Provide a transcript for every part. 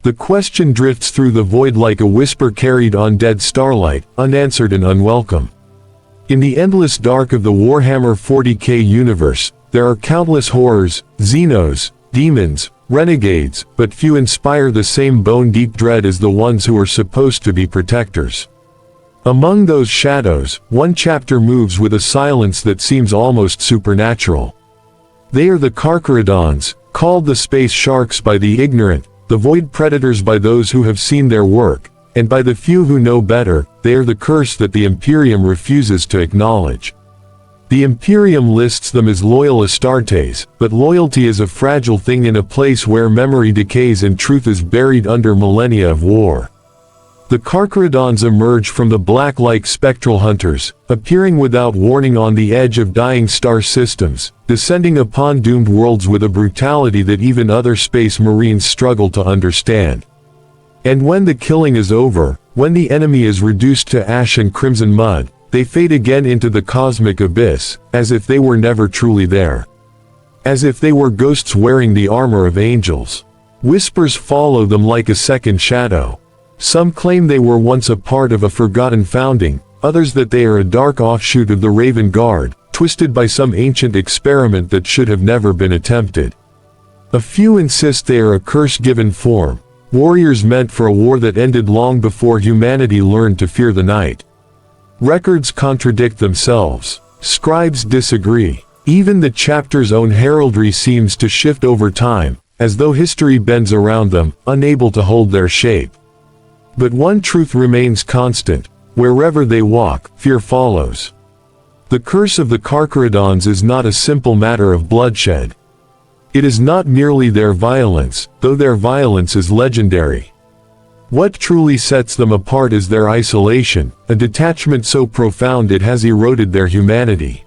The question drifts through the void like a whisper carried on dead starlight, unanswered and unwelcome. In the endless dark of the Warhammer 40K universe, there are countless horrors, xenos, demons, renegades, but few inspire the same bone-deep dread as the ones who are supposed to be protectors. Among those shadows, one chapter moves with a silence that seems almost supernatural. They are the Carcharodons, called the space sharks by the ignorant, the void predators by those who have seen their work, and by the few who know better. They are the curse that the Imperium refuses to acknowledge. The Imperium lists them as loyal Astartes, but loyalty is a fragile thing in a place where memory decays and truth is buried under millennia of war. The Carcharodons emerge from the black-like spectral hunters, appearing without warning on the edge of dying star systems, descending upon doomed worlds with a brutality that even other space marines struggle to understand. And when the killing is over, when the enemy is reduced to ash and crimson mud, they fade again into the cosmic abyss, as if they were never truly there. As if they were ghosts wearing the armor of angels. Whispers follow them like a second shadow. Some claim they were once a part of a forgotten founding, others that they are a dark offshoot of the Raven Guard, twisted by some ancient experiment that should have never been attempted. A few insist they are a curse-given form, warriors meant for a war that ended long before humanity learned to fear the night. Records contradict themselves. Scribes disagree. Even the chapter's own heraldry seems to shift over time, as though history bends around them, unable to hold their shape. But one truth remains constant: wherever they walk, fear follows. The curse of the Carcharodons is not a simple matter of bloodshed. It is not merely their violence, though their violence is legendary. What truly sets them apart is their isolation, a detachment so profound it has eroded their humanity.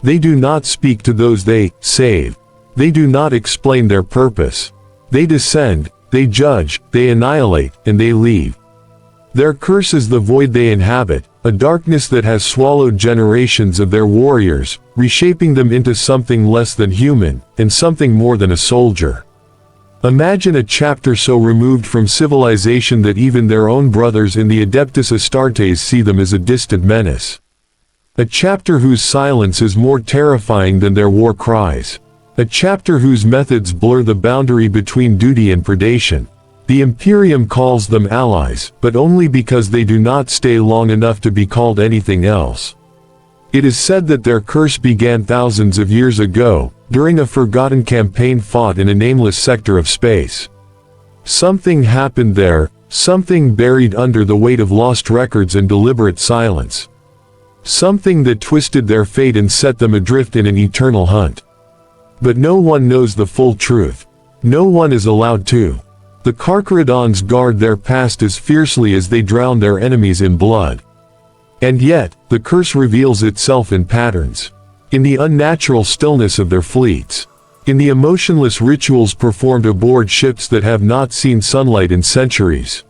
They do not speak to those they save. They do not explain their purpose. They descend, they judge, they annihilate, and they leave. Their curse is the void they inhabit, a darkness that has swallowed generations of their warriors, reshaping them into something less than human, and something more than a soldier. Imagine a chapter so removed from civilization that even their own brothers in the Adeptus Astartes see them as a distant menace. A chapter whose silence is more terrifying than their war cries. A chapter whose methods blur the boundary between duty and predation. The Imperium calls them allies, but only because they do not stay long enough to be called anything else. It is said that their curse began thousands of years ago, during a forgotten campaign fought in a nameless sector of space. Something happened there, something buried under the weight of lost records and deliberate silence. Something that twisted their fate and set them adrift in an eternal hunt. But no one knows the full truth. No one is allowed to. The Carcharodons guard their past as fiercely as they drown their enemies in blood. And yet, the curse reveals itself in patterns. In the unnatural stillness of their fleets. In the emotionless rituals performed aboard ships that have not seen sunlight in centuries.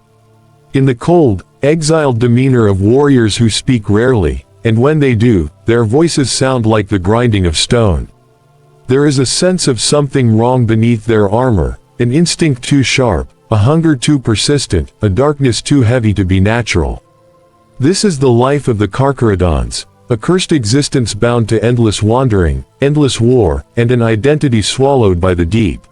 In the cold, exiled demeanor of warriors who speak rarely, and when they do, their voices sound like the grinding of stone. There is a sense of something wrong beneath their armor, an instinct too sharp, a hunger too persistent, a darkness too heavy to be natural. This is the life of the Carcharodons, a cursed existence bound to endless wandering, endless war, and an identity swallowed by the deep.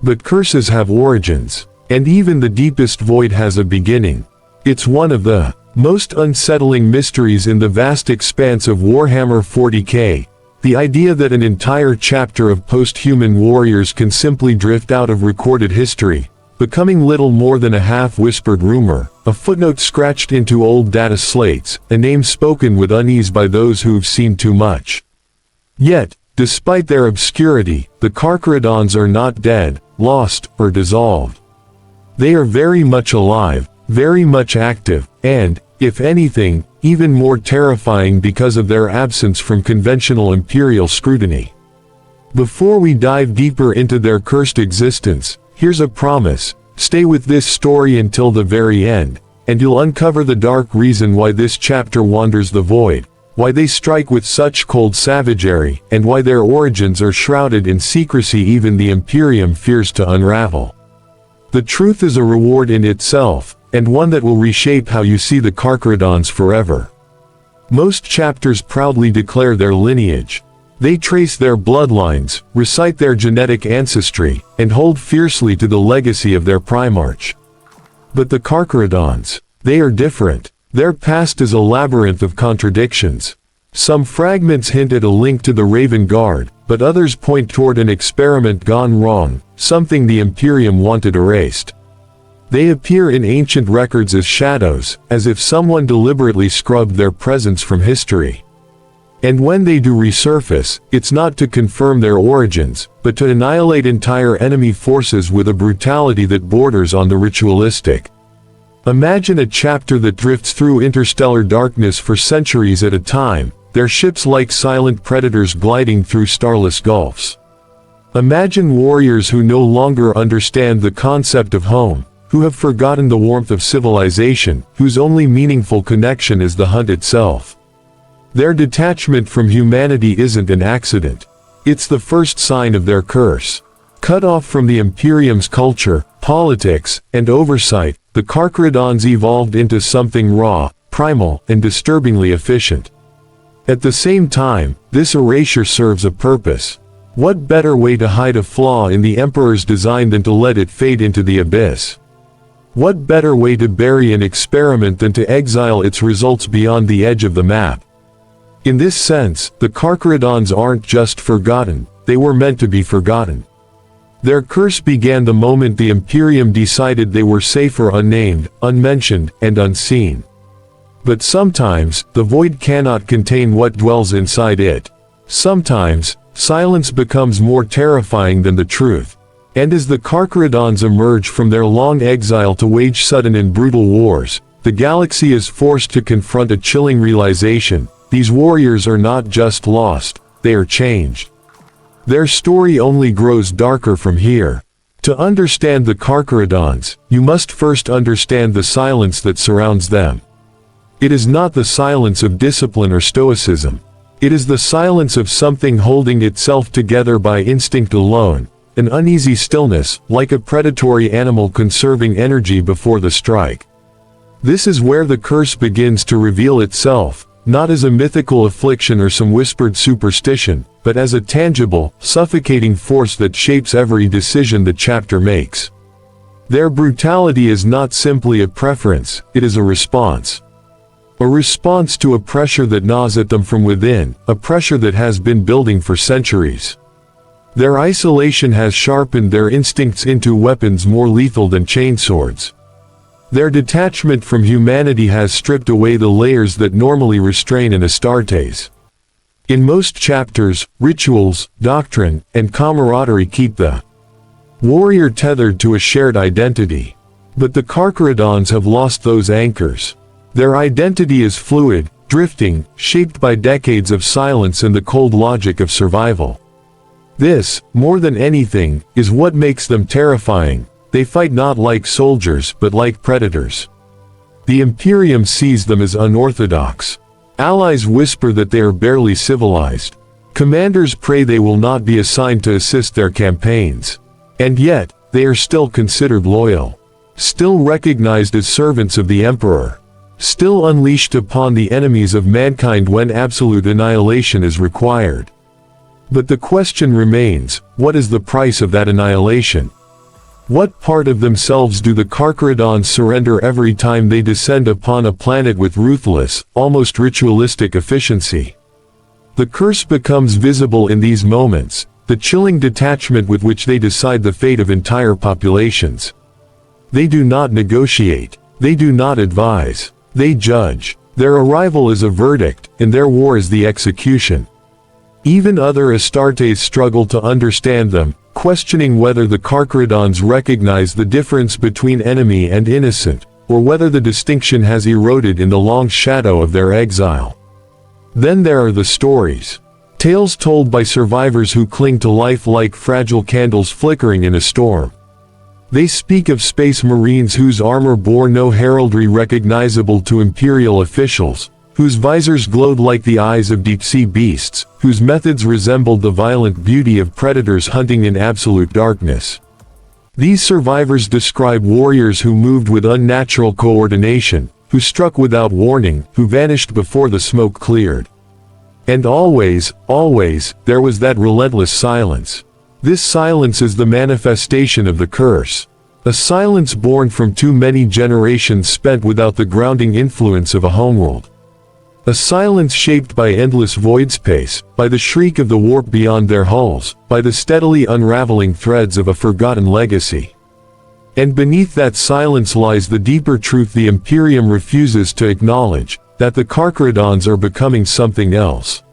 But curses have origins, and even the deepest void has a beginning. It's one of the most unsettling mysteries in the vast expanse of Warhammer 40K. The idea that an entire chapter of post-human warriors can simply drift out of recorded history, becoming little more than a half-whispered rumor, a footnote scratched into old data slates, a name spoken with unease by those who've seen too much. Yet, despite their obscurity, the Carcharodons are not dead, lost, or dissolved. They are very much alive, very much active, and, if anything, even more terrifying because of their absence from conventional imperial scrutiny. Before we dive deeper into their cursed existence, here's a promise: stay with this story until the very end, and you'll uncover the dark reason why this chapter wanders the void, why they strike with such cold savagery, and why their origins are shrouded in secrecy even the Imperium fears to unravel. The truth is a reward in itself, and one that will reshape how you see the Carcharodons forever. Most chapters proudly declare their lineage. They trace their bloodlines, recite their genetic ancestry, and hold fiercely to the legacy of their primarch. But the Carcharodons, they are different. Their past is a labyrinth of contradictions. Some fragments hint at a link to the Raven Guard, but others point toward an experiment gone wrong, something the Imperium wanted erased. They appear in ancient records as shadows, as if someone deliberately scrubbed their presence from history. And when they do resurface, it's not to confirm their origins, but to annihilate entire enemy forces with a brutality that borders on the ritualistic. Imagine a chapter that drifts through interstellar darkness for centuries at a time, their ships like silent predators gliding through starless gulfs. Imagine warriors who no longer understand the concept of home, who have forgotten the warmth of civilization, whose only meaningful connection is the hunt itself. Their detachment from humanity isn't an accident. It's the first sign of their curse. Cut off from the Imperium's culture, politics, and oversight, the Carcharodons evolved into something raw, primal, and disturbingly efficient. At the same time, this erasure serves a purpose. What better way to hide a flaw in the Emperor's design than to let it fade into the abyss? What better way to bury an experiment than to exile its results beyond the edge of the map? In this sense, the Carcharodons aren't just forgotten, they were meant to be forgotten. Their curse began the moment the Imperium decided they were safer unnamed, unmentioned, and unseen. But sometimes, the void cannot contain what dwells inside it. Sometimes, silence becomes more terrifying than the truth. And as the Carcharodons emerge from their long exile to wage sudden and brutal wars, the galaxy is forced to confront a chilling realization: these warriors are not just lost, they are changed. Their story only grows darker from here. To understand the Carcharodons, you must first understand the silence that surrounds them. It is not the silence of discipline or stoicism. It is the silence of something holding itself together by instinct alone, an uneasy stillness, like a predatory animal conserving energy before the strike. This is where the curse begins to reveal itself, not as a mythical affliction or some whispered superstition, but as a tangible, suffocating force that shapes every decision the chapter makes. Their brutality is not simply a preference, it is a response. A response to a pressure that gnaws at them from within, a pressure that has been building for centuries. Their isolation has sharpened their instincts into weapons more lethal than chainswords. Their detachment from humanity has stripped away the layers that normally restrain an Astartes. In most chapters, rituals, doctrine, and camaraderie keep the warrior tethered to a shared identity. But the Carcharodons have lost those anchors. Their identity is fluid, drifting, shaped by decades of silence and the cold logic of survival. This, more than anything, is what makes them terrifying. They fight not like soldiers but like predators. The Imperium sees them as unorthodox. Allies whisper that they are barely civilized. Commanders pray they will not be assigned to assist their campaigns. And yet, they are still considered loyal. Still recognized as servants of the Emperor. Still unleashed upon the enemies of mankind when absolute annihilation is required. But the question remains, what is the price of that annihilation? What part of themselves do the Carcharodons surrender every time they descend upon a planet with ruthless, almost ritualistic efficiency? The curse becomes visible in these moments, the chilling detachment with which they decide the fate of entire populations. They do not negotiate. They do not advise. They judge. Their arrival is a verdict, and their war is the execution. Even other Astartes struggle to understand them, questioning whether the Carcharodons recognize the difference between enemy and innocent, or whether the distinction has eroded in the long shadow of their exile. Then there are the stories. Tales told by survivors who cling to life like fragile candles flickering in a storm. They speak of space marines whose armor bore no heraldry recognizable to Imperial officials, whose visors glowed like the eyes of deep-sea beasts, whose methods resembled the violent beauty of predators hunting in absolute darkness. These survivors describe warriors who moved with unnatural coordination, who struck without warning, who vanished before the smoke cleared. And always, there was that relentless silence. This silence is the manifestation of the curse. A silence born from too many generations spent without the grounding influence of a homeworld. A silence shaped by endless void space, by the shriek of the warp beyond their hulls, by the steadily unraveling threads of a forgotten legacy. And beneath that silence lies the deeper truth the Imperium refuses to acknowledge, that the Carcharodons are becoming something else.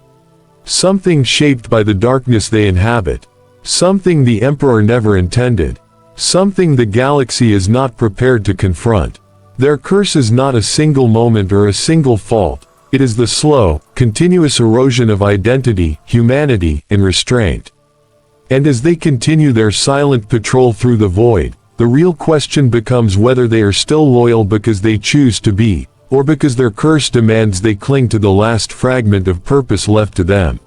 Something shaped by the darkness they inhabit. Something the Emperor never intended. Something the galaxy is not prepared to confront. Their curse is not a single moment or a single fault. It is the slow, continuous erosion of identity, humanity, and restraint. And as they continue their silent patrol through the void, the real question becomes whether they are still loyal because they choose to be, or because their curse demands they cling to the last fragment of purpose left to them.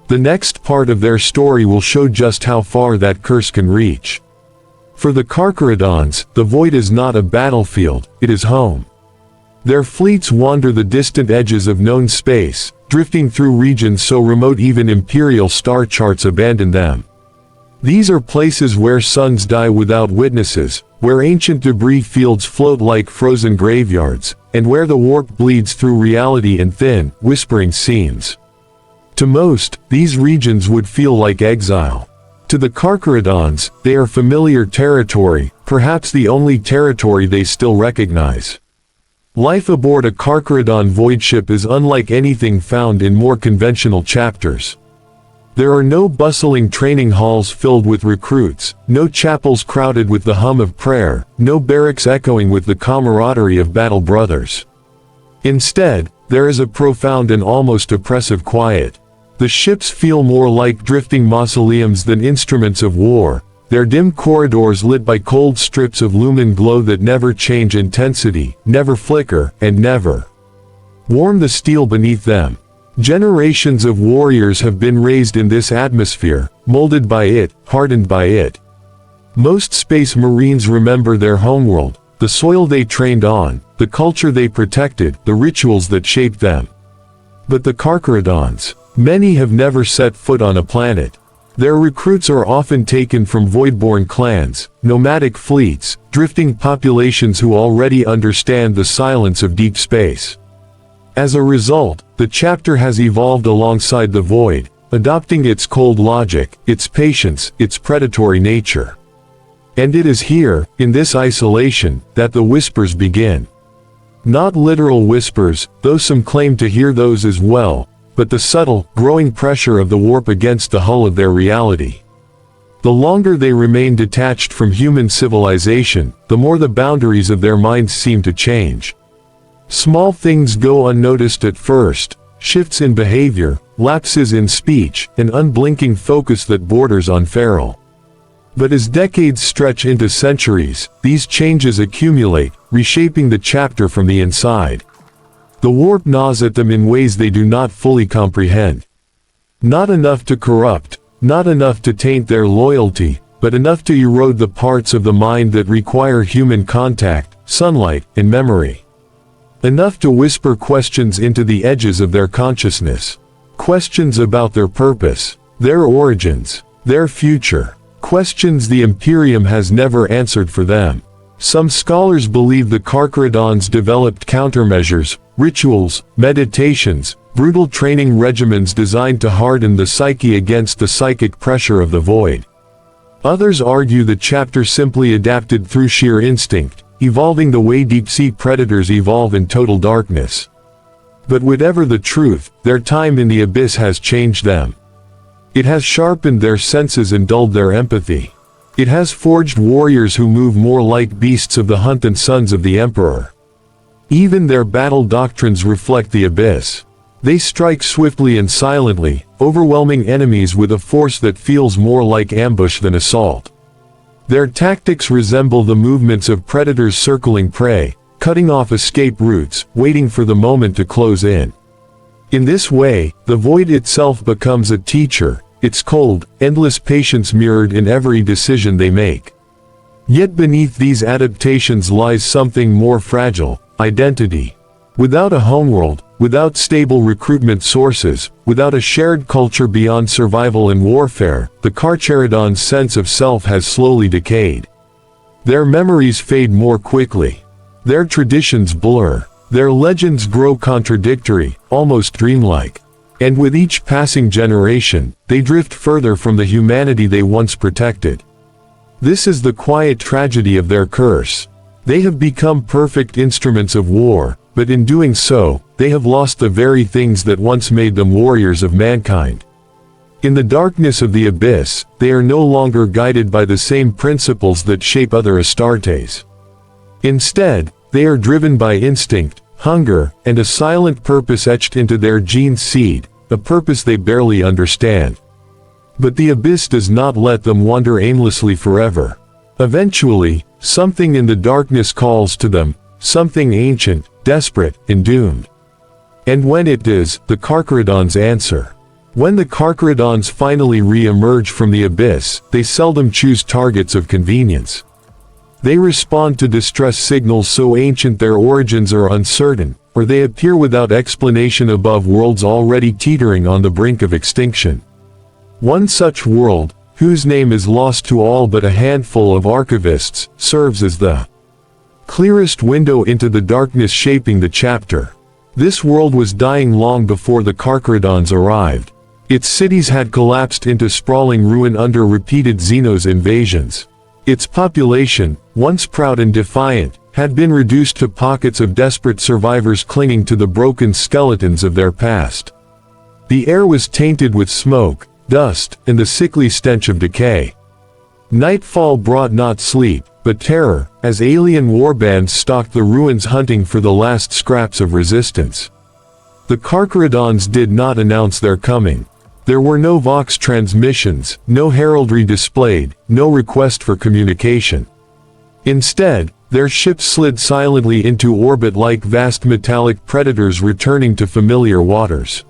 The next part of their story will show just how far that curse can reach. For the Carcharodons, the void is not a battlefield, it is home. Their fleets wander the distant edges of known space, drifting through regions so remote even imperial star charts abandon them. These are places where suns die without witnesses, where ancient debris fields float like frozen graveyards, and where the warp bleeds through reality in thin, whispering seams. To most, these regions would feel like exile. To the Carcharodons, they are familiar territory, perhaps the only territory they still recognize. Life aboard a Carcharodon void ship is unlike anything found in more conventional chapters. There are no bustling training halls filled with recruits, no chapels crowded with the hum of prayer, no barracks echoing with the camaraderie of battle brothers. Instead, there is a profound and almost oppressive quiet. The ships feel more like drifting mausoleums than instruments of war, their dim corridors lit by cold strips of lumen glow that never change intensity, never flicker, and never warm the steel beneath them. Generations of warriors have been raised in this atmosphere, molded by it, hardened by it. Most Space Marines remember their homeworld, the soil they trained on, the culture they protected, the rituals that shaped them. But the Carcharodons, many have never set foot on a planet. Their recruits are often taken from voidborn clans, nomadic fleets, drifting populations who already understand the silence of deep space. As a result, the chapter has evolved alongside the void, adopting its cold logic, its patience, its predatory nature. And it is here, in this isolation, that the whispers begin. Not literal whispers, though some claim to hear those as well, but the subtle, growing pressure of the warp against the hull of their reality. The longer they remain detached from human civilization, the more the boundaries of their minds seem to change. Small things go unnoticed at first, shifts in behavior, lapses in speech, an unblinking focus that borders on feral. But as decades stretch into centuries, these changes accumulate, reshaping the chapter from the inside. The warp gnaws at them in ways they do not fully comprehend. Not enough to corrupt, not enough to taint their loyalty, but enough to erode the parts of the mind that require human contact, sunlight, and memory. Enough to whisper questions into the edges of their consciousness. Questions about their purpose, their origins, their future. Questions the Imperium has never answered for them. Some scholars believe the Carcharodons developed countermeasures, rituals, meditations, brutal training regimens designed to harden the psyche against the psychic pressure of the void. Others argue the chapter simply adapted through sheer instinct, evolving the way deep-sea predators evolve in total darkness. But whatever the truth, their time in the abyss has changed them. It has sharpened their senses and dulled their empathy. It has forged warriors who move more like beasts of the hunt than sons of the Emperor. Even their battle doctrines reflect the abyss. They strike swiftly and silently, overwhelming enemies with a force that feels more like ambush than assault. Their tactics resemble the movements of predators circling prey, cutting off escape routes, waiting for the moment to close in. In this way, the void itself becomes a teacher, its cold, endless patience mirrored in every decision they make. Yet beneath these adaptations lies something more fragile: identity. Without a homeworld, without stable recruitment sources, without a shared culture beyond survival and warfare, the Carcharodons' sense of self has slowly decayed. Their memories fade more quickly. Their traditions blur. Their legends grow contradictory, almost dreamlike. And with each passing generation, they drift further from the humanity they once protected. This is the quiet tragedy of their curse. They have become perfect instruments of war, but in doing so, they have lost the very things that once made them warriors of mankind. In the darkness of the abyss, they are no longer guided by the same principles that shape other Astartes. Instead, they are driven by instinct, hunger, and a silent purpose etched into their gene seed, a purpose they barely understand. But the abyss does not let them wander aimlessly forever. Eventually, something in the darkness calls to them, something ancient, desperate, and doomed. And when it does, the Carcharodons answer. When the Carcharodons finally re-emerge from the abyss, they seldom choose targets of convenience. They respond to distress signals so ancient their origins are uncertain, or they appear without explanation above worlds already teetering on the brink of extinction. One such world, whose name is lost to all but a handful of archivists, serves as the clearest window into the darkness shaping the chapter. This world was dying long before the Carcharodons arrived. Its cities had collapsed into sprawling ruin under repeated Xenos invasions. Its population, once proud and defiant, had been reduced to pockets of desperate survivors clinging to the broken skeletons of their past. The air was tainted with smoke, dust, and the sickly stench of decay. Nightfall brought not sleep, but terror, as alien warbands stalked the ruins hunting for the last scraps of resistance. The Carcharodons did not announce their coming. There were no Vox transmissions, no heraldry displayed, no request for communication. Instead, their ships slid silently into orbit like vast metallic predators returning to familiar waters.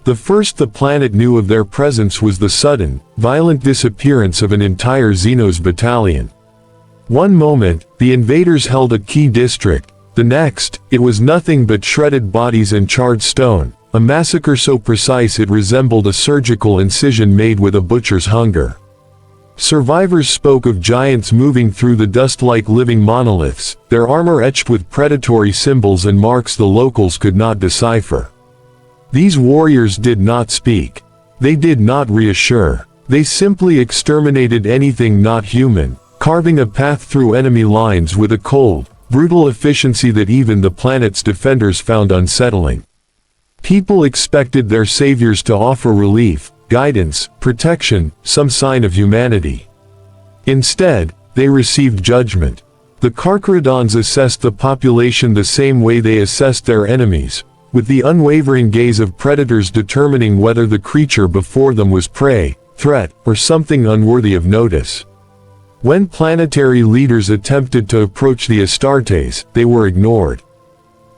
The first the planet knew of their presence was the sudden, violent disappearance of an entire Xenos battalion. One moment, the invaders held a key district; the next, it was nothing but shredded bodies and charred stone, a massacre so precise it resembled a surgical incision made with a butcher's hunger. Survivors spoke of giants moving through the dust like living monoliths, their armor etched with predatory symbols and marks the locals could not decipher. These warriors did not speak. They did not reassure. They simply exterminated anything not human, carving a path through enemy lines with a cold, brutal efficiency that even the planet's defenders found unsettling. People expected their saviors to offer relief, guidance, protection, some sign of humanity. Instead, they received judgment. The Carcharodons assessed the population the same way they assessed their enemies, with the unwavering gaze of predators determining whether the creature before them was prey, threat, or something unworthy of notice. When planetary leaders attempted to approach the Astartes, they were ignored.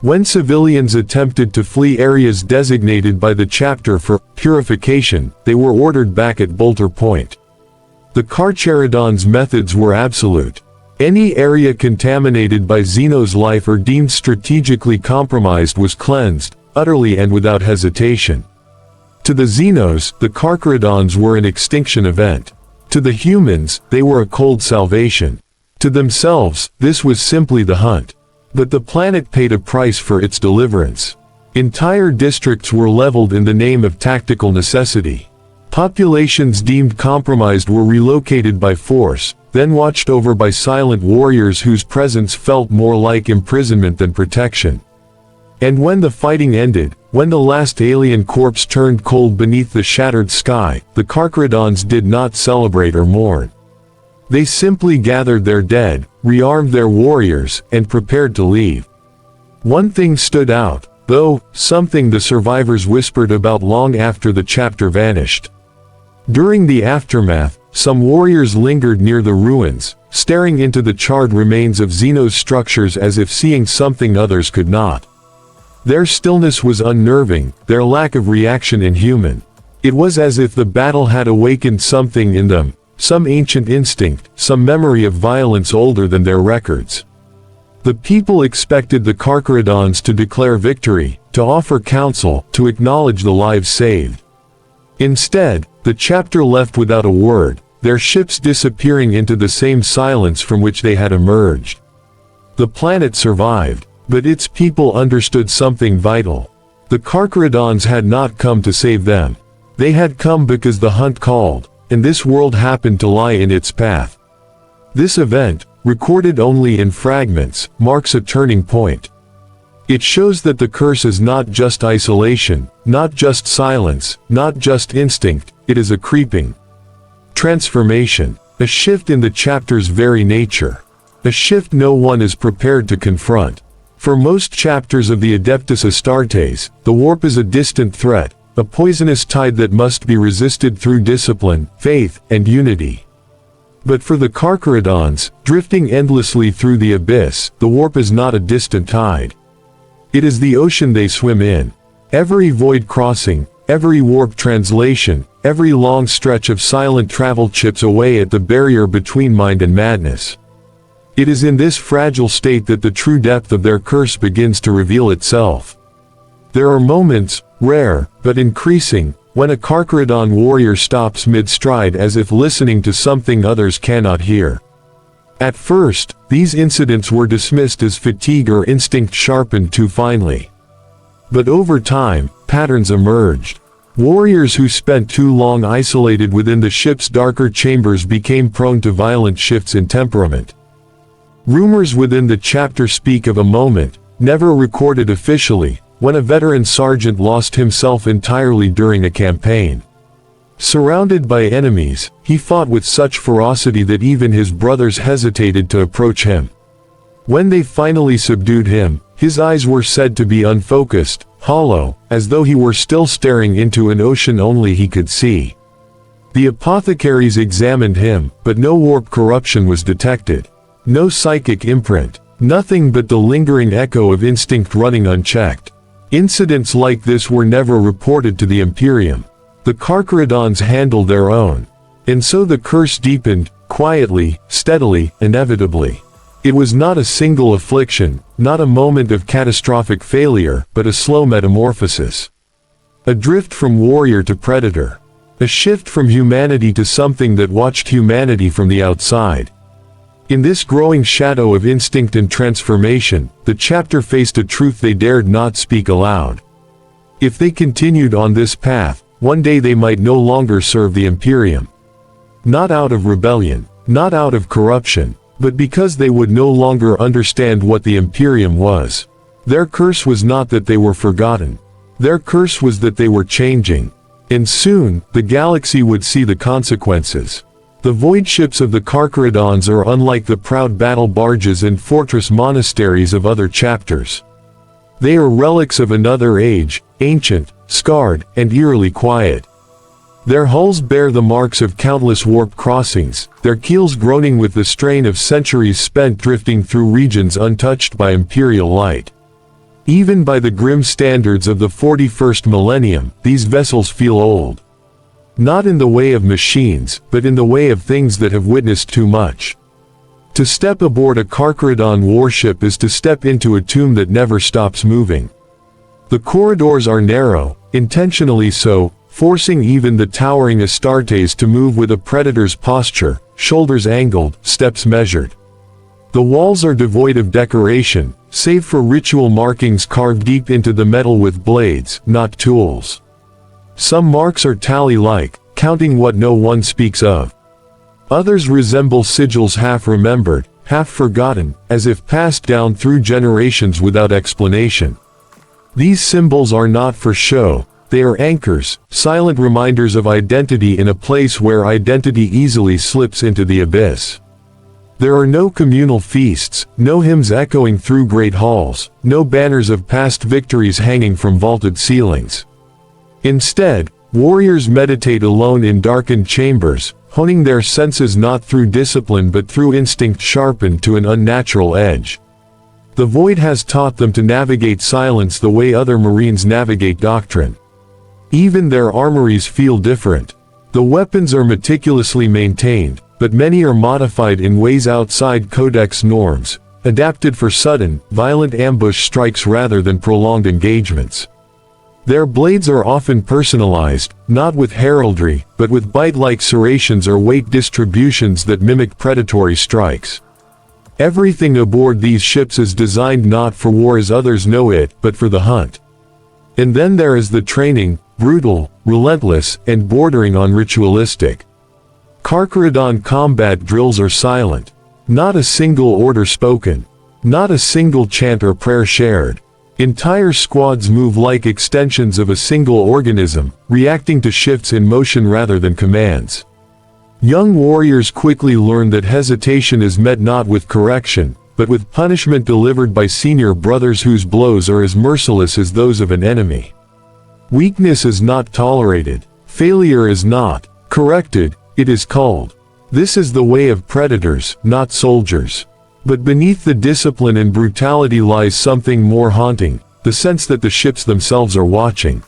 When civilians attempted to flee areas designated by the chapter for purification, they were ordered back at Bolter Point. The Carcharodons' methods were absolute. Any area contaminated by Xenos life or deemed strategically compromised was cleansed, utterly and without hesitation. To the Xenos, the Carcharodons were an extinction event. To the humans, they were a cold salvation. To themselves, this was simply the hunt. But the planet paid a price for its deliverance. Entire districts were leveled in the name of tactical necessity. Populations deemed compromised were relocated by force, then watched over by silent warriors whose presence felt more like imprisonment than protection. And when the fighting ended, when the last alien corpse turned cold beneath the shattered sky, the Carcharodons did not celebrate or mourn. They simply gathered their dead, rearmed their warriors, and prepared to leave. One thing stood out, though, something the survivors whispered about long after the chapter vanished. During the aftermath, some warriors lingered near the ruins, staring into the charred remains of Xenos structures as if seeing something others could not. Their stillness was unnerving, their lack of reaction inhuman. It was as if the battle had awakened something in them, some ancient instinct, some memory of violence older than their records. The people expected the Carcharodons to declare victory, to offer counsel, to acknowledge the lives saved. Instead, the chapter left without a word, their ships disappearing into the same silence from which they had emerged. The planet survived, but its people understood something vital. The Carcharodons had not come to save them. They had come because the hunt called, and this world happened to lie in its path. This event, recorded only in fragments, marks a turning point. It shows that the curse is not just isolation, not just silence, not just instinct, it is a creeping transformation, a shift in the chapter's very nature. A shift no one is prepared to confront. For most chapters of the Adeptus Astartes, the warp is a distant threat, a poisonous tide that must be resisted through discipline, faith, and unity. But for the Carcharodons, drifting endlessly through the abyss, the warp is not a distant tide. It is the ocean they swim in. Every void crossing, every warp translation, every long stretch of silent travel chips away at the barrier between mind and madness. It is in this fragile state that the true depth of their curse begins to reveal itself. There are moments, rare, but increasing, when a Carcharodon warrior stops mid-stride as if listening to something others cannot hear. At first, these incidents were dismissed as fatigue or instinct sharpened too finely. But over time, patterns emerged. Warriors who spent too long isolated within the ship's darker chambers became prone to violent shifts in temperament. Rumors within the chapter speak of a moment, never recorded officially, when a veteran sergeant lost himself entirely during a campaign. Surrounded by enemies, he fought with such ferocity that even his brothers hesitated to approach him. When they finally subdued him, his eyes were said to be unfocused, hollow, as though he were still staring into an ocean only he could see. The apothecaries examined him, but no warp corruption was detected. No psychic imprint, nothing but the lingering echo of instinct running unchecked. Incidents like this were never reported to the Imperium. The Carcharodons handled their own. And so the curse deepened, quietly, steadily, inevitably. It was not a single affliction, not a moment of catastrophic failure, but a slow metamorphosis. A drift from warrior to predator. A shift from humanity to something that watched humanity from the outside. In this growing shadow of instinct and transformation, the chapter faced a truth they dared not speak aloud. If they continued on this path, one day they might no longer serve the Imperium. Not out of rebellion, not out of corruption, but because they would no longer understand what the Imperium was. Their curse was not that they were forgotten. Their curse was that they were changing. And soon, the galaxy would see the consequences. The void ships of the Carcharodons are unlike the proud battle barges and fortress monasteries of other chapters. They are relics of another age, ancient, scarred, and eerily quiet. Their hulls bear the marks of countless warp crossings, their keels groaning with the strain of centuries spent drifting through regions untouched by imperial light. Even by the grim standards of the 41st millennium, these vessels feel old. Not in the way of machines, but in the way of things that have witnessed too much. To step aboard a Carcharodon warship is to step into a tomb that never stops moving. The corridors are narrow, intentionally so, forcing even the towering Astartes to move with a predator's posture, shoulders angled, steps measured. The walls are devoid of decoration, save for ritual markings carved deep into the metal with blades, not tools. Some marks are tally-like, counting what no one speaks of. Others resemble sigils half remembered, half forgotten, as if passed down through generations without explanation. These symbols are not for show, they are anchors, silent reminders of identity in a place where identity easily slips into the abyss. There are no communal feasts, no hymns echoing through great halls, no banners of past victories hanging from vaulted ceilings. Instead, warriors meditate alone in darkened chambers, honing their senses not through discipline but through instinct sharpened to an unnatural edge. The void has taught them to navigate silence the way other Marines navigate doctrine. Even their armories feel different. The weapons are meticulously maintained, but many are modified in ways outside Codex norms, adapted for sudden, violent ambush strikes rather than prolonged engagements. Their blades are often personalized, not with heraldry, but with bite-like serrations or weight distributions that mimic predatory strikes. Everything aboard these ships is designed not for war as others know it, but for the hunt. And then there is the training, brutal, relentless, and bordering on ritualistic. Carcharodon combat drills are silent. Not a single order spoken. Not a single chant or prayer shared. Entire squads move like extensions of a single organism, reacting to shifts in motion rather than commands. Young warriors quickly learn that hesitation is met not with correction, but with punishment delivered by senior brothers whose blows are as merciless as those of an enemy. Weakness is not tolerated. Failure is not corrected, it is culled. This is the way of predators, not soldiers. But beneath the discipline and brutality lies something more haunting, the sense that the ships themselves are watching.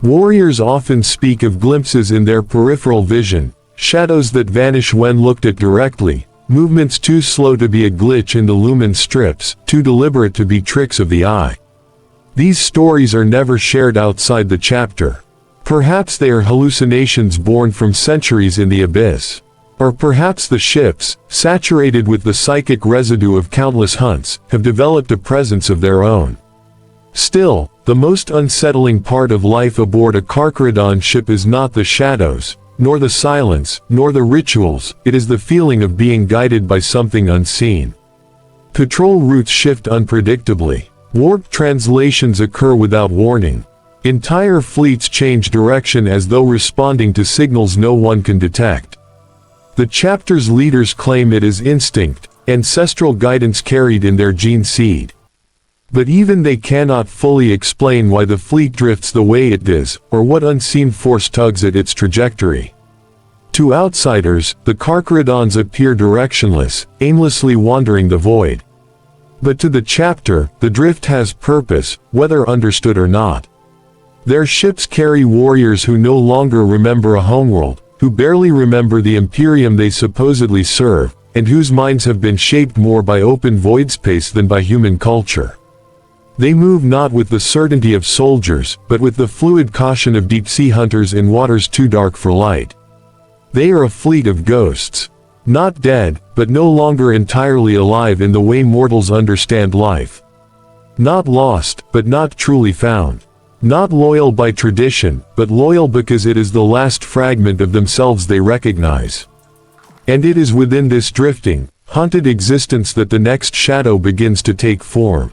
Warriors often speak of glimpses in their peripheral vision, shadows that vanish when looked at directly, movements too slow to be a glitch in the lumen strips, too deliberate to be tricks of the eye. These stories are never shared outside the chapter. Perhaps they are hallucinations born from centuries in the abyss. Or perhaps the ships, saturated with the psychic residue of countless hunts, have developed a presence of their own. Still, the most unsettling part of life aboard a Carcharodon ship is not the shadows, nor the silence, nor the rituals, it is the feeling of being guided by something unseen. Patrol routes shift unpredictably. Warp translations occur without warning. Entire fleets change direction as though responding to signals no one can detect. The chapter's leaders claim it is instinct, ancestral guidance carried in their gene seed. But even they cannot fully explain why the fleet drifts the way it does, or what unseen force tugs at its trajectory. To outsiders, the Carcharodons appear directionless, aimlessly wandering the void. But to the chapter, the drift has purpose, whether understood or not. Their ships carry warriors who no longer remember a homeworld, who barely remember the Imperium they supposedly serve, and whose minds have been shaped more by open void space than by human culture. They move not with the certainty of soldiers, but with the fluid caution of deep-sea hunters in waters too dark for light. They are a fleet of ghosts. Not dead, but no longer entirely alive in the way mortals understand life. Not lost, but not truly found. Not loyal by tradition, but loyal because it is the last fragment of themselves they recognize. And it is within this drifting, haunted existence that the next shadow begins to take form.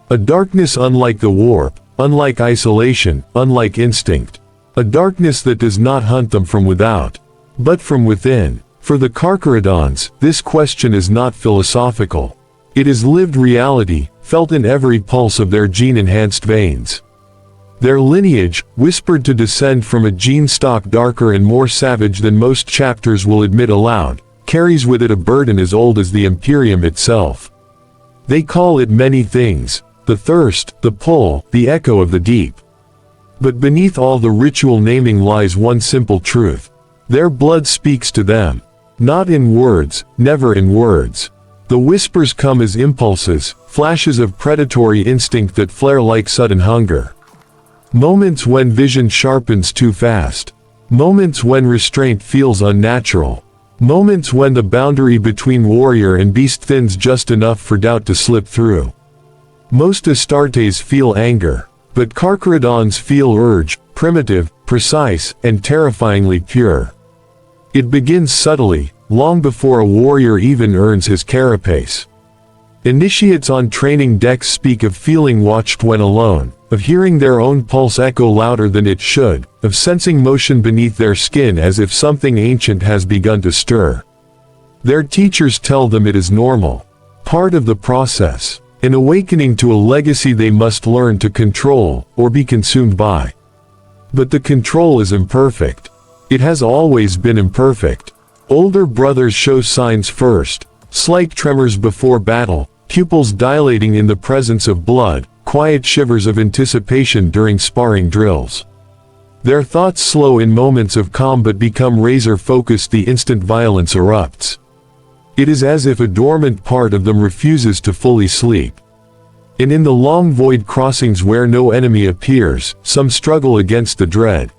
A darkness unlike the warp, unlike isolation, unlike instinct. A darkness that does not hunt them from without, but from within. For the Carcharodons, this question is not philosophical. It is lived reality, felt in every pulse of their gene-enhanced veins. Their lineage, whispered to descend from a gene stock darker and more savage than most chapters will admit aloud, carries with it a burden as old as the Imperium itself. They call it many things: the thirst, the pull, the echo of the deep. But beneath all the ritual naming lies one simple truth. Their blood speaks to them. Not in words, never in words. The whispers come as impulses, flashes of predatory instinct that flare like sudden hunger. Moments when vision sharpens too fast. Moments when restraint feels unnatural. Moments when the boundary between warrior and beast thins just enough for doubt to slip through. Most Astartes feel anger, but Carcharodons feel urge, primitive, precise, and terrifyingly pure. It begins subtly, long before a warrior even earns his carapace. Initiates on training decks speak of feeling watched when alone, of hearing their own pulse echo louder than it should, of sensing motion beneath their skin as if something ancient has begun to stir. Their teachers tell them it is normal, part of the process, an awakening to a legacy they must learn to control, or be consumed by. But the control is imperfect. It has always been imperfect. Older brothers show signs first, slight tremors before battle, pupils dilating in the presence of blood, quiet shivers of anticipation during sparring drills. Their thoughts slow in moments of calm but become razor-focused the instant violence erupts. It is as if a dormant part of them refuses to fully sleep. And in the long void crossings where no enemy appears, some struggle against the dread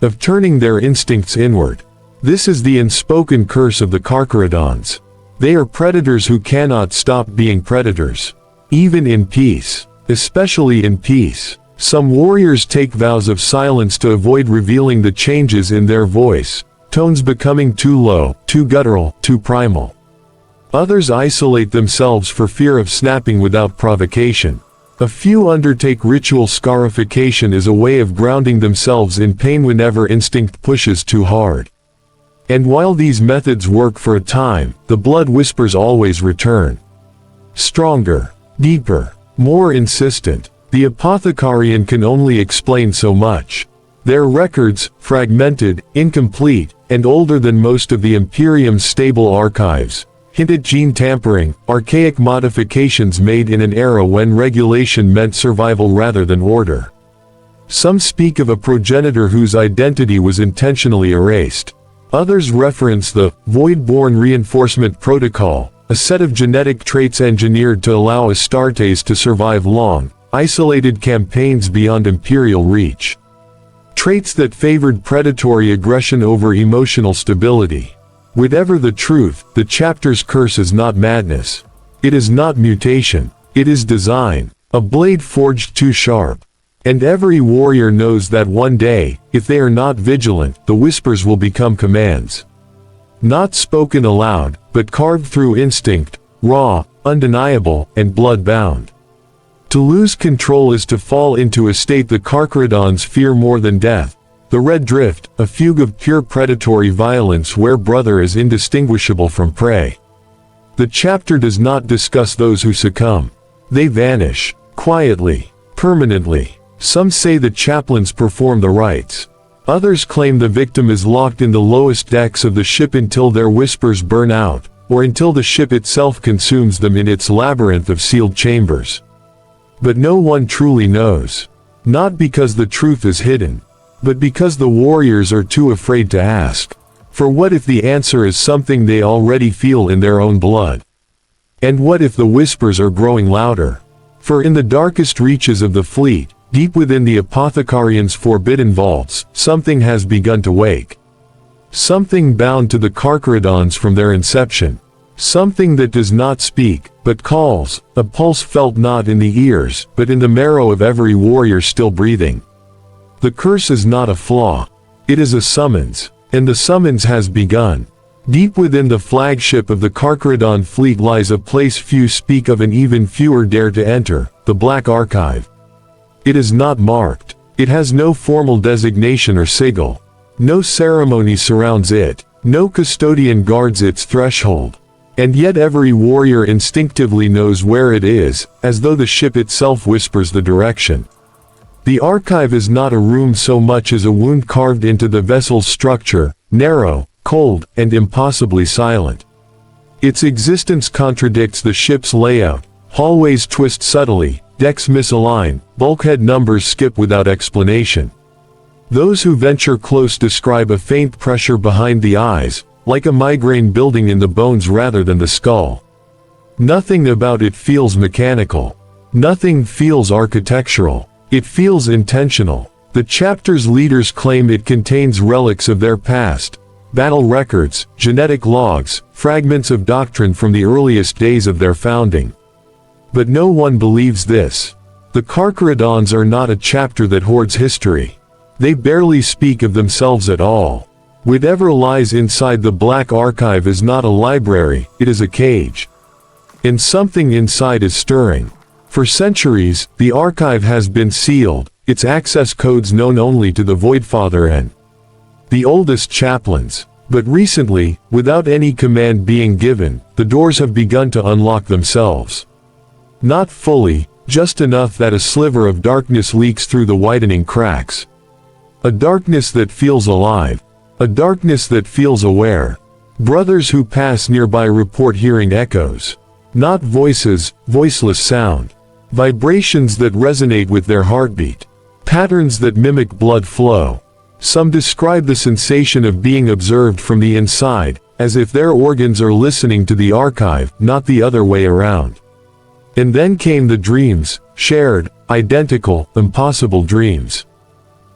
of turning their instincts inward. This is the unspoken curse of the Carcharodons. They are predators who cannot stop being predators. Even in peace. Especially in peace. Some warriors take vows of silence to avoid revealing the changes in their voice, tones becoming too low, too guttural, too primal. Others isolate themselves for fear of snapping without provocation. A few undertake ritual scarification as a way of grounding themselves in pain whenever instinct pushes too hard. And while these methods work for a time, the blood whispers always return. Stronger, deeper, more insistent. The apothecarian can only explain so much. Their records, fragmented, incomplete, and older than most of the Imperium's stable archives, hint at gene tampering, archaic modifications made in an era when regulation meant survival rather than order. Some speak of a progenitor whose identity was intentionally erased. Others reference the Void-Born Reinforcement Protocol, a set of genetic traits engineered to allow Astartes to survive long, isolated campaigns beyond Imperial reach. Traits that favored predatory aggression over emotional stability. Whatever the truth, the chapter's curse is not madness. It is not mutation. It is design, a blade forged too sharp. And every warrior knows that one day, if they are not vigilant, the whispers will become commands. Not spoken aloud, but carved through instinct, raw, undeniable, and blood-bound. To lose control is to fall into a state the Carcharodons fear more than death. The Red Drift, a fugue of pure predatory violence where brother is indistinguishable from prey. The chapter does not discuss those who succumb. They vanish, quietly, permanently. Some say the chaplains perform the rites. Others claim the victim is locked in the lowest decks of the ship until their whispers burn out, or until the ship itself consumes them in its labyrinth of sealed chambers. But no one truly knows. Not because the truth is hidden, but because the warriors are too afraid to ask. For what if the answer is something they already feel in their own blood? And what if the whispers are growing louder? For in the darkest reaches of the fleet, deep within the apothecarian's forbidden vaults, something has begun to wake. Something bound to the Carcharodons from their inception. Something that does not speak, but calls, a pulse felt not in the ears, but in the marrow of every warrior still breathing. The curse is not a flaw. It is a summons, and the summons has begun. Deep within the flagship of the Carcharodon fleet lies a place few speak of and even fewer dare to enter, the Black Archive. It is not marked. It has no formal designation or sigil. No ceremony surrounds it. No custodian guards its threshold. And yet every warrior instinctively knows where it is, as though the ship itself whispers the direction. The archive is not a room so much as a wound carved into the vessel's structure, narrow, cold, and impossibly silent. Its existence contradicts the ship's layout. Hallways twist subtly, decks misalign, bulkhead numbers skip without explanation. Those who venture close describe a faint pressure behind the eyes, like a migraine building in the bones rather than the skull. Nothing about it feels mechanical. Nothing feels architectural. It feels intentional. The chapter's leaders claim it contains relics of their past, battle records, genetic logs, fragments of doctrine from the earliest days of their founding. But no one believes this. The Carcharodons are not a chapter that hoards history. They barely speak of themselves at all. Whatever lies inside the Black Archive is not a library, it is a cage. And something inside is stirring. For centuries, the archive has been sealed, its access codes known only to the Voidfather and the oldest chaplains. But recently, without any command being given, the doors have begun to unlock themselves. Not fully, just enough that a sliver of darkness leaks through the widening cracks. A darkness that feels alive. A darkness that feels aware. Brothers who pass nearby report hearing echoes. Not voices, voiceless sound. Vibrations that resonate with their heartbeat. Patterns that mimic blood flow. Some describe the sensation of being observed from the inside, as if their organs are listening to the archive, not the other way around. And then came the dreams, shared, identical, impossible dreams.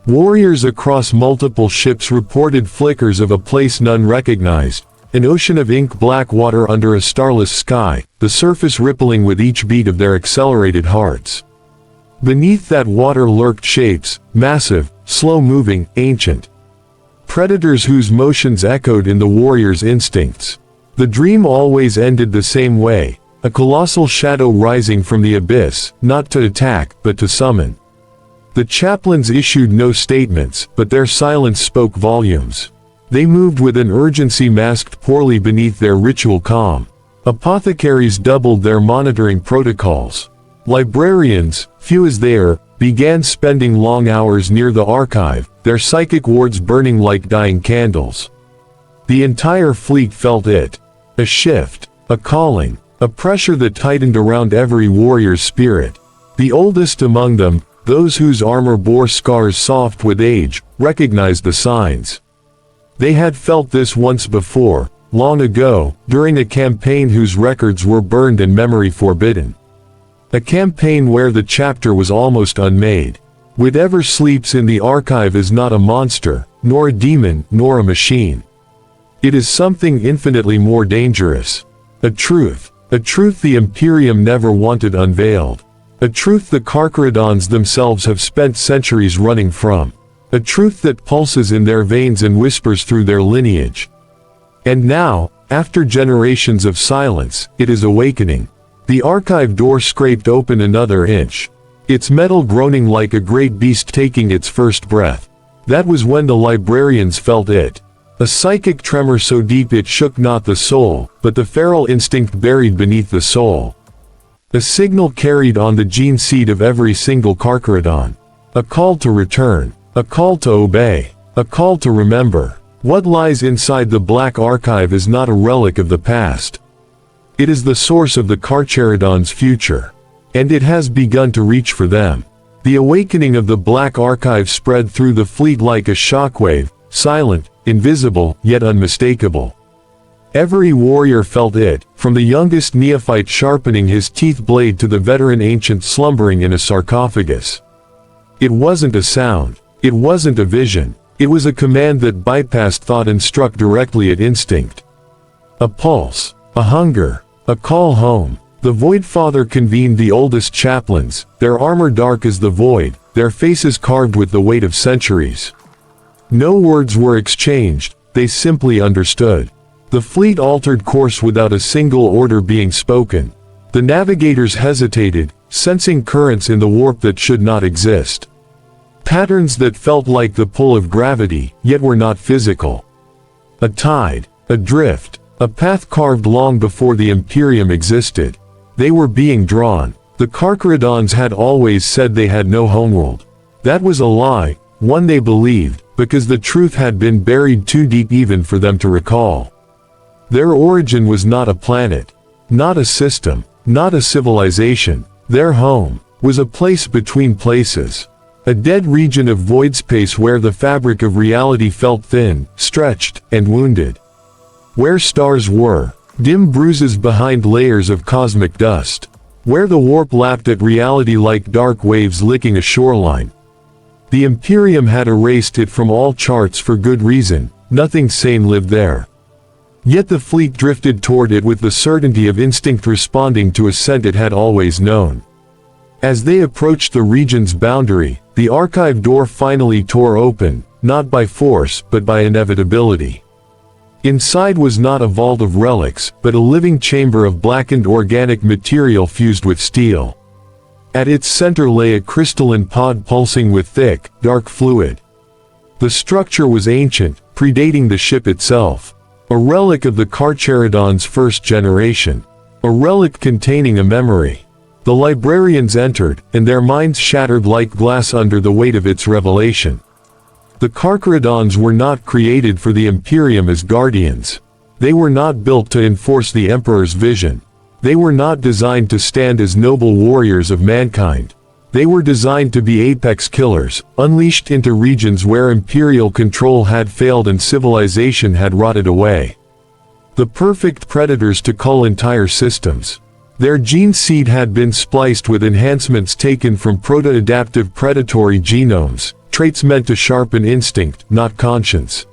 Warriors across multiple ships reported flickers of a place none recognized, an ocean of ink-black water under a starless sky, the surface rippling with each beat of their accelerated hearts. Beneath that water lurked shapes, massive, slow-moving, ancient. Predators whose motions echoed in the warrior's instincts. The dream always ended the same way, a colossal shadow rising from the abyss, not to attack, but to summon. The chaplains issued no statements, but their silence spoke volumes. They moved with an urgency masked poorly beneath their ritual calm. Apothecaries doubled their monitoring protocols. Librarians, few as they are, began spending long hours near the archive, their psychic wards burning like dying candles. The entire fleet felt it. A shift, a calling, a pressure that tightened around every warrior's spirit. The oldest among them, those whose armor bore scars soft with age, recognized the signs. They had felt this once before, long ago, during a campaign whose records were burned and memory forbidden. A campaign where the chapter was almost unmade. Whatever sleeps in the archive is not a monster, nor a demon, nor a machine. It is something infinitely more dangerous. A truth the Imperium never wanted unveiled. A truth the Carcharodons themselves have spent centuries running from. A truth that pulses in their veins and whispers through their lineage. And now, after generations of silence, it is awakening. The archive door scraped open another inch, its metal groaning like a great beast taking its first breath. That was when the librarians felt it. A psychic tremor so deep it shook not the soul, but the feral instinct buried beneath the soul. A signal carried on the gene seed of every single Carcharodon. A call to return, a call to obey, a call to remember. What lies inside the Black Archive is not a relic of the past. It is the source of the Carcharodons' future. And it has begun to reach for them. The awakening of the Black Archive spread through the fleet like a shockwave, silent, invisible, yet unmistakable. Every warrior felt it, from the youngest neophyte sharpening his teeth blade to the veteran ancient slumbering in a sarcophagus. It wasn't a sound. It wasn't a vision. It was a command that bypassed thought and struck directly at instinct. A pulse, a hunger, a call home. The Void Father convened the oldest chaplains, their armor dark as the void, their faces carved with the weight of centuries. No words were exchanged, they simply understood. The fleet altered course without a single order being spoken. The navigators hesitated, sensing currents in the warp that should not exist. Patterns that felt like the pull of gravity, yet were not physical. A tide, a drift, a path carved long before the Imperium existed. They were being drawn. The Carcharodons had always said they had no homeworld. That was a lie, one they believed, because the truth had been buried too deep even for them to recall. Their origin was not a planet, not a system, not a civilization. Their home was a place between places. A dead region of void space where the fabric of reality felt thin, stretched, and wounded. Where stars were, dim bruises behind layers of cosmic dust. Where the warp lapped at reality like dark waves licking a shoreline. The Imperium had erased it from all charts for good reason, nothing sane lived there. Yet the fleet drifted toward it with the certainty of instinct responding to a scent it had always known. As they approached the region's boundary, the archive door finally tore open, not by force but by inevitability. Inside was not a vault of relics, but a living chamber of blackened organic material fused with steel. At its center lay a crystalline pod pulsing with thick, dark fluid. The structure was ancient, predating the ship itself. A relic of the Carcharodons' first generation. A relic containing a memory. The librarians entered, and their minds shattered like glass under the weight of its revelation. The Carcharodons were not created for the Imperium as guardians. They were not built to enforce the Emperor's vision. They were not designed to stand as noble warriors of mankind. They were designed to be apex killers, unleashed into regions where imperial control had failed and civilization had rotted away. The perfect predators to cull entire systems. Their gene seed had been spliced with enhancements taken from proto-adaptive predatory genomes, traits meant to sharpen instinct, not conscience.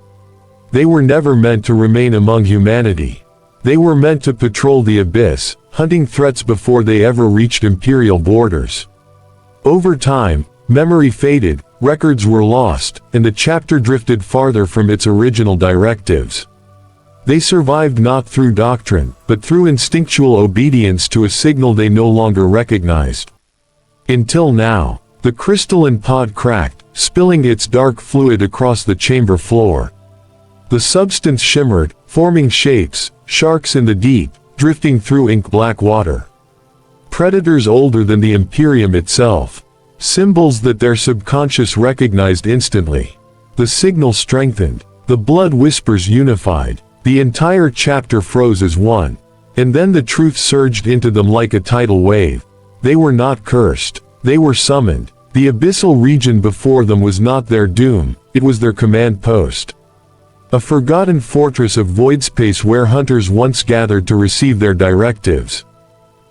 They were never meant to remain among humanity. They were meant to patrol the abyss, hunting threats before they ever reached imperial borders. Over time, memory faded, records were lost, and the chapter drifted farther from its original directives. They survived not through doctrine, but through instinctual obedience to a signal they no longer recognized. Until now, the crystalline pod cracked, spilling its dark fluid across the chamber floor. The substance shimmered, forming shapes, sharks in the deep, drifting through ink-black water. Predators older than the Imperium itself. Symbols that their subconscious recognized instantly. The signal strengthened. The blood whispers unified. The entire chapter froze as one. And then the truth surged into them like a tidal wave. They were not cursed. They were summoned. The abyssal region before them was not their doom, it was their command post. A forgotten fortress of void space where hunters once gathered to receive their directives.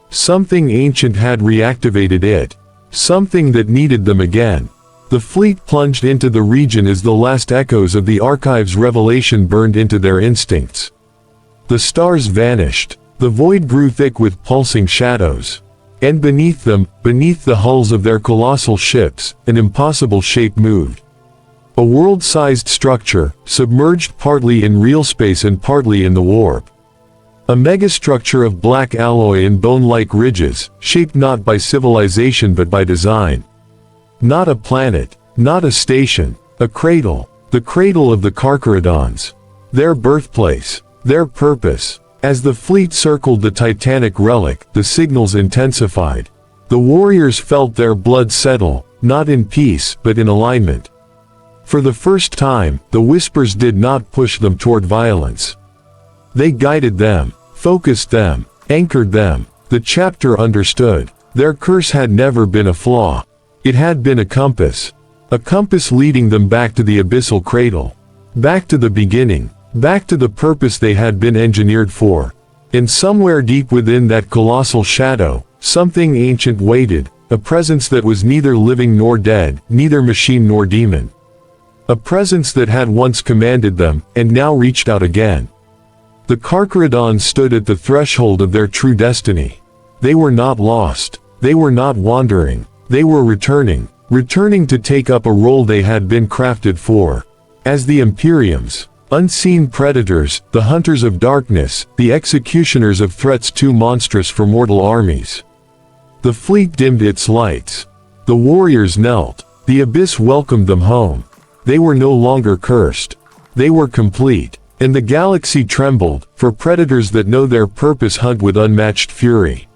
Something ancient had reactivated it. Something that needed them again. The fleet plunged into the region as the last echoes of the archive's revelation burned into their instincts. The stars vanished. The void grew thick with pulsing shadows. And beneath them, beneath the hulls of their colossal ships, an impossible shape moved. A world-sized structure, submerged partly in real space and partly in the warp. A megastructure of black alloy and bone-like ridges, shaped not by civilization but by design. Not a planet, not a station, a cradle, the cradle of the Carcharodons. Their birthplace, their purpose. As the fleet circled the titanic relic, the signals intensified. The warriors felt their blood settle, not in peace, but in alignment. For the first time, the whispers did not push them toward violence. They guided them, focused them, anchored them. The chapter understood. Their curse had never been a flaw. It had been a compass. A compass leading them back to the abyssal cradle. Back to the beginning. Back to the purpose they had been engineered for. And somewhere deep within that colossal shadow, something ancient waited, a presence that was neither living nor dead, neither machine nor demon. A presence that had once commanded them, and now reached out again. The Carcharodons stood at the threshold of their true destiny. They were not lost. They were not wandering. They were returning. Returning to take up a role they had been crafted for. As the Imperiums, unseen predators, the hunters of darkness, the executioners of threats too monstrous for mortal armies. The fleet dimmed its lights. The warriors knelt. The abyss welcomed them home. They were no longer cursed. They were complete. And the galaxy trembled, for predators that know their purpose hunt with unmatched fury.